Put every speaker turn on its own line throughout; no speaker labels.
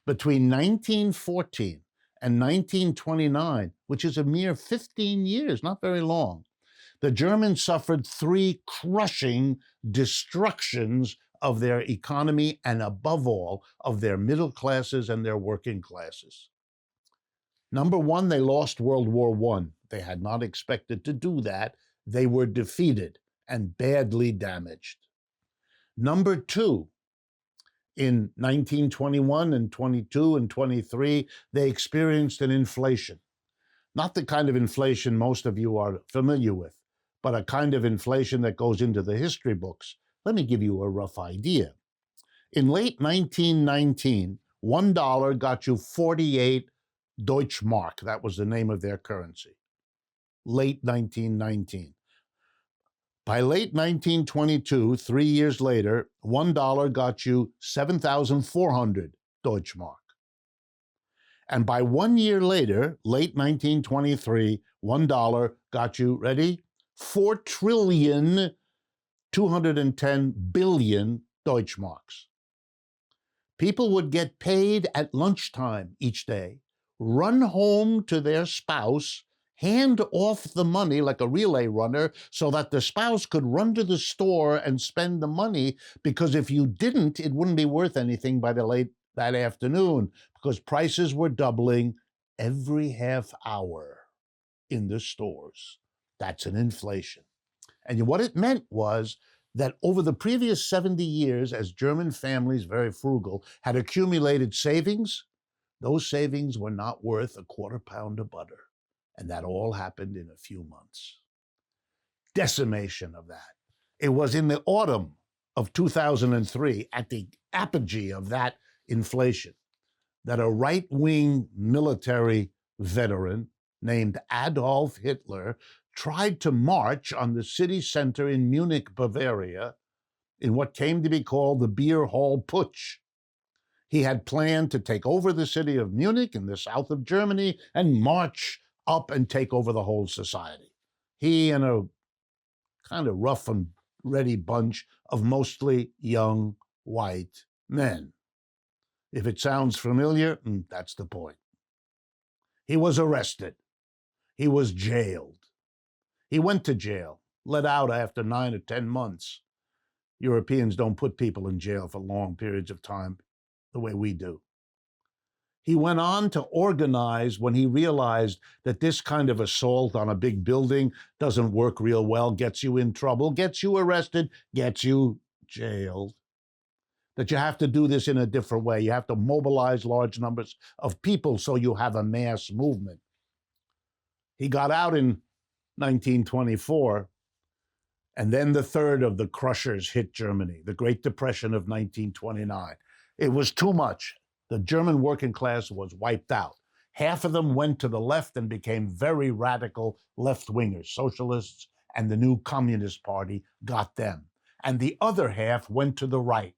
Between 1914 and 1929, which is a mere 15 years, not very long, the Germans suffered three crushing destructions of their economy and, above all, of their middle classes and their working classes. Number one, they lost World War I. They had not expected to do that. They were defeated and badly damaged. Number two, in 1921 and 22 and 23, they experienced an inflation. Not the kind of inflation most of you are familiar with, but a kind of inflation that goes into the history books. Let me give you a rough idea. In late 1919, $1 got you 48 Deutsche Mark. That was the name of their currency. Late 1919. By late 1922, 3 years later, $1 got you 7,400 Deutsche Mark. And by 1 year later, late 1923, $1 got you, ready? 4,210 billion Deutsche Marks. People would get paid at lunchtime each day, run home to their spouse, hand off the money like a relay runner so that the spouse could run to the store and spend the money, because if you didn't, it wouldn't be worth anything by that afternoon, because prices were doubling every half hour in the stores. That's an inflation. And what it meant was that over the previous 70 years, as German families, very frugal, had accumulated savings, those savings were not worth a quarter pound of butter. And that all happened in a few months. Decimation of that. It was in the autumn of 2003, at the apogee of that inflation, that a right-wing military veteran named Adolf Hitler tried to march on the city center in Munich, Bavaria, in what came to be called the Beer Hall Putsch. He had planned to take over the city of Munich in the south of Germany and march up and take over the whole society. He and a kind of rough and ready bunch of mostly young white men. If it sounds familiar, that's the point. He was arrested. He was jailed. He went to jail, let out after 9 or 10 months. Europeans don't put people in jail for long periods of time the way we do. He went on to organize when he realized that this kind of assault on a big building doesn't work real well, gets you in trouble, gets you arrested, gets you jailed. That you have to do this in a different way. You have to mobilize large numbers of people so you have a mass movement. He got out in 1924, and then the third of the crushers hit Germany, the Great Depression of 1929. It was too much. The German working class was wiped out. Half of them went to the left and became very radical left-wingers, socialists, and the new Communist Party got them. And the other half went to the right.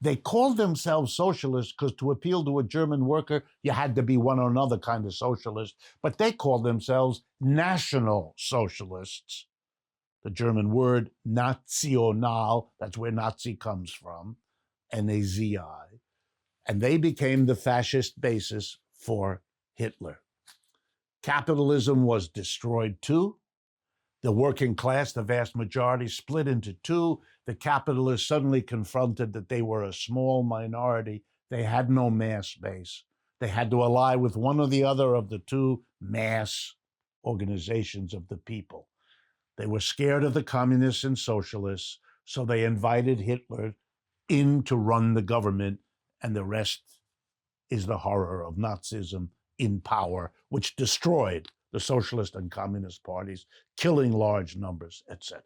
They called themselves socialists because to appeal to a German worker, you had to be one or another kind of socialist, but they called themselves National Socialists. The German word national, that's where Nazi comes from, N-A-Z-I. And they became the fascist basis for Hitler. Capitalism was destroyed too. The working class, the vast majority, split into two. The capitalists suddenly confronted that they were a small minority. They had no mass base. They had to ally with one or the other of the two mass organizations of the people. They were scared of the communists and socialists, so they invited Hitler in to run the government, and the rest is the horror of Nazism in power, which destroyed the socialist and communist parties, killing large numbers, etc.